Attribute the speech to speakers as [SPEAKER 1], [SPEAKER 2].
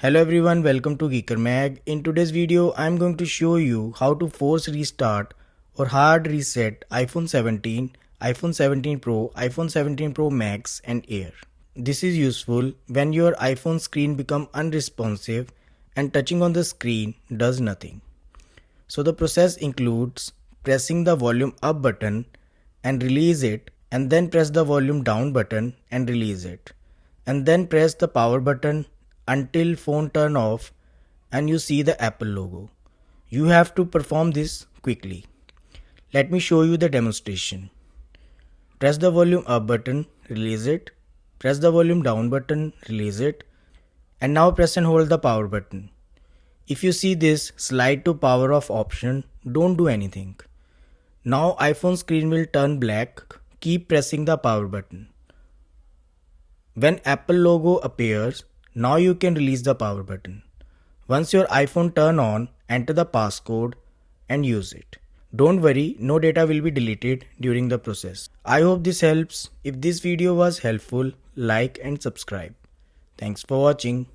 [SPEAKER 1] Hello everyone, welcome to Geeker Mag. In today's video, I'm going to show you how to force restart or hard reset iPhone 17, iPhone 17 Pro, iPhone 17 Pro Max and Air. This is useful when your iPhone screen become unresponsive and touching on the screen does nothing. So the process includes pressing the volume up button and release it, and then press the volume down button and release it, and then press the power button until phone turn off and you see the Apple logo. You have to perform this quickly. Let me show you the demonstration. Press the volume up button, release it, press the volume down button, release it, and now press and hold the power button. If you see this slide to power off option, don't do anything. Now iPhone screen will turn black. Keep pressing the power button. When Apple logo appears, now you can release the power button. Once your iPhone turn on, enter the passcode and use it. Don't worry, no data will be deleted during the process. I hope this helps. If this video was helpful, like and subscribe. Thanks for watching.